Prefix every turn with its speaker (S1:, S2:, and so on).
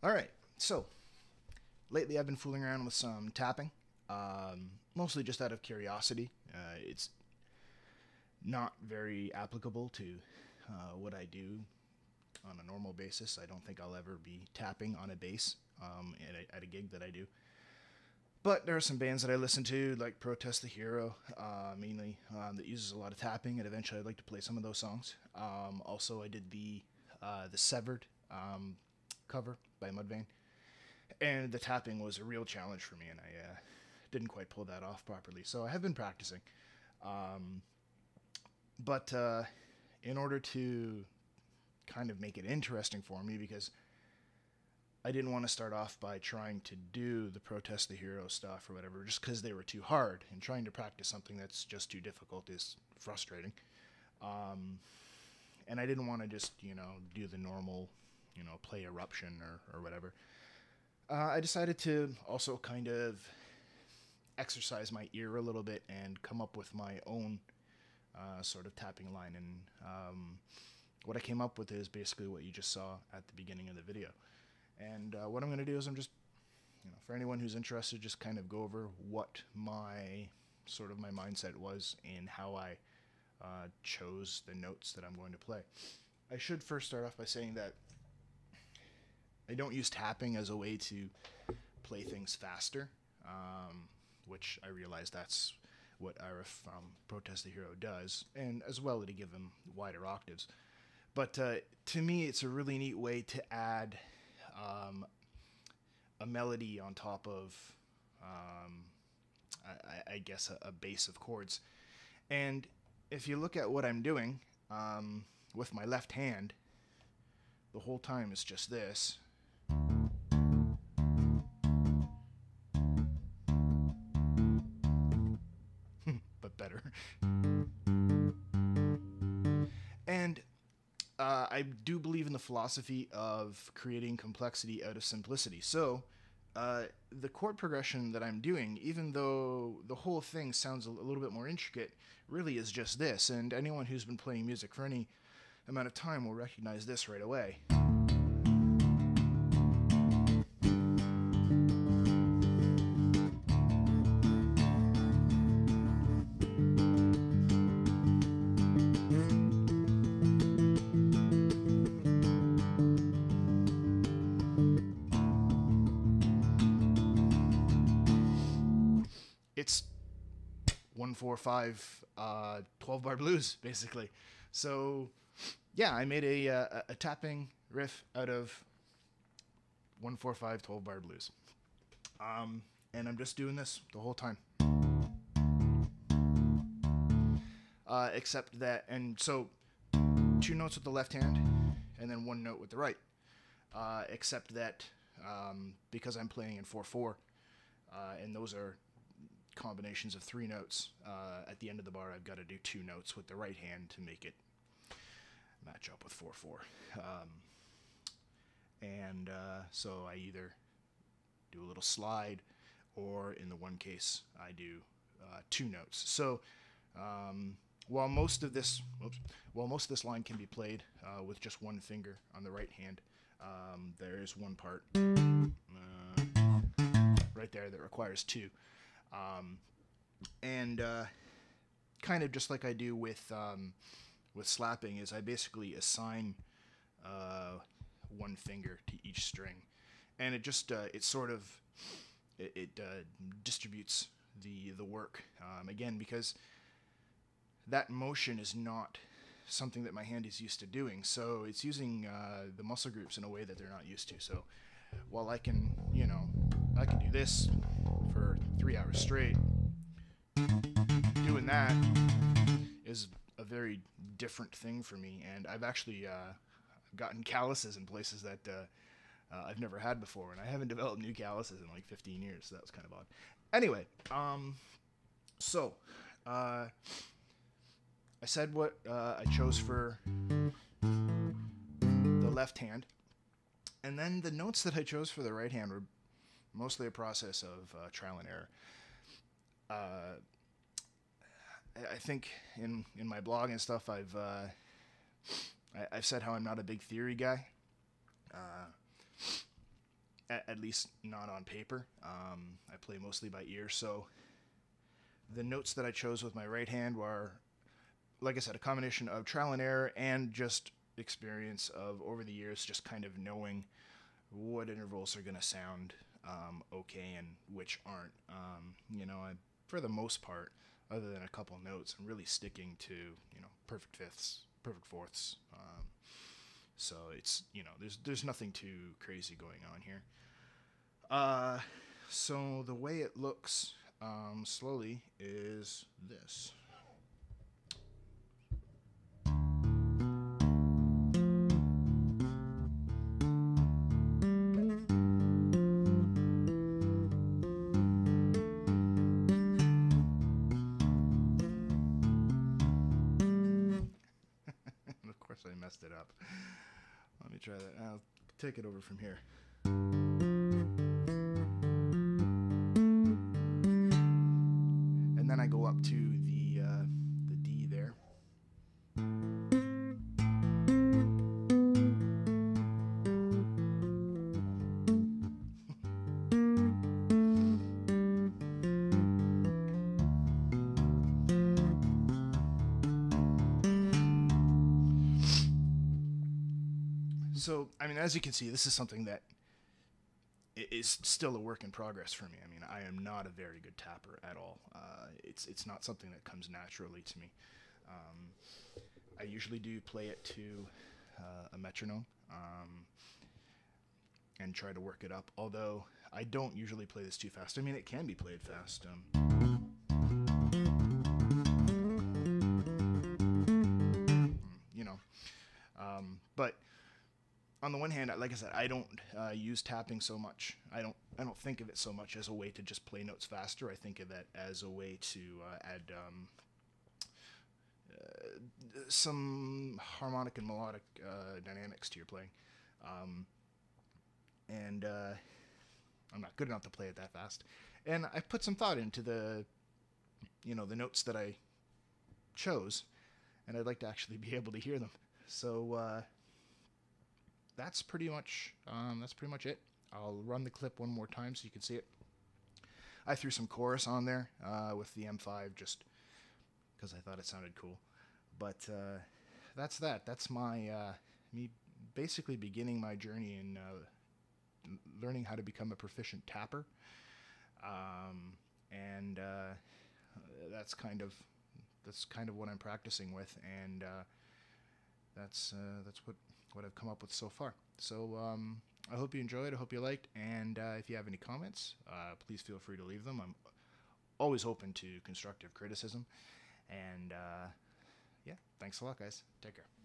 S1: Alright, so lately I've been fooling around with some tapping, mostly just out of curiosity. It's not very applicable to what I do on a normal basis. I don't think I'll ever be tapping on a bass at a gig that I do. But there are some bands that I listen to, like Protest the Hero, mainly, that uses a lot of tapping, and eventually I'd like to play some of those songs. Also, I did the Severed cover by Mudvayne, and the tapping was a real challenge for me, and I didn't quite pull that off properly. So I have been practicing. But in order to kind of make it interesting for me, because I didn't want to start off by trying to do the Protest the Hero stuff or whatever, just because they were too hard, and trying to practice something that's just too difficult is frustrating. And I didn't want to just, do the normal, play Eruption or whatever. I decided to also kind of exercise my ear a little bit and come up with my own sort of tapping line. And what I came up with is basically what you just saw at the beginning of the video. And what I'm going to do is I'm just, for anyone who's interested, just kind of go over what my mindset was in how I chose the notes that I'm going to play. I should first start off by saying that I don't use tapping as a way to play things faster, which I realize that's what Arif from Protest the Hero does, and as well to give him wider octaves. But to me, it's a really neat way to add a melody on top of, I guess, a base of chords. And if you look at what I'm doing with my left hand, the whole time it's just this. But better. And I do believe in the philosophy of creating complexity out of simplicity. So the chord progression that I'm doing, even though the whole thing sounds a little bit more intricate, really is just this. And anyone who's been playing music for any amount of time will recognize this right away. It's 1-4-5 12-bar blues, basically. So yeah, I made a tapping riff out of 1-4-5 12-bar blues, and I'm just doing this the whole time, except that, and so 2 notes with the left hand and then 1 note with the right, except that because I'm playing in 4/4, and those are combinations of 3 notes, at the end of the bar I've got to do 2 notes with the right hand to make it match up with 4/4, and so I either do a little slide, or in the one case I do 2 notes. So while most of this line can be played with just 1 finger on the right hand, there is one part right there that requires 2. And kind of just like I do with slapping, is I basically assign 1 finger to each string, and it just it distributes the work, again, because that motion is not something that my hand is used to doing, so it's using the muscle groups in a way that they're not used to. So while I can do this for 3 hours straight, doing that is a very different thing for me, and I've actually gotten calluses in places that I've never had before, and I haven't developed new calluses in like 15 years, so that was kind of odd. Anyway, so I said what I chose for the left hand, and then the notes that I chose for the right hand were mostly a process of trial and error. I think in my blog and stuff, I've said how I'm not a big theory guy. at least not on paper. I play mostly by ear, so the notes that I chose with my right hand were, like I said, a combination of trial and error and just experience of over the years, just kind of knowing what intervals are going to sound okay and which aren't. For the most part, other than a couple notes, I'm really sticking to perfect fifths, perfect fourths. So it's there's nothing too crazy going on here. So the way it looks slowly is this. Of course I messed it up. Let me try that. I'll take it over from here. And then I go up to the D there. So, I mean, as you can see, this is something that is still a work in progress for me. I mean, I am not a very good tapper at all. It's not something that comes naturally to me. I usually do play it to a metronome and try to work it up, although I don't usually play this too fast. I mean, it can be played fast. But on the one hand, like I said, I don't use tapping so much. I don't think of it so much as a way to just play notes faster. I think of it as a way to add some harmonic and melodic dynamics to your playing. And I'm not good enough to play it that fast. And I put some thought into the notes that I chose, and I'd like to actually be able to hear them. So that's pretty much it. I'll run the clip one more time so you can see it. I threw some chorus on there with the M5 just because I thought it sounded cool. But that's that. That's my me basically beginning my journey in learning how to become a proficient tapper. And that's kind of what I'm practicing with, and that's what I've come up with so far. So I hope you enjoyed. I hope you liked. And if you have any comments, please feel free to leave them. I'm always open to constructive criticism. And yeah, thanks a lot, guys. Take care.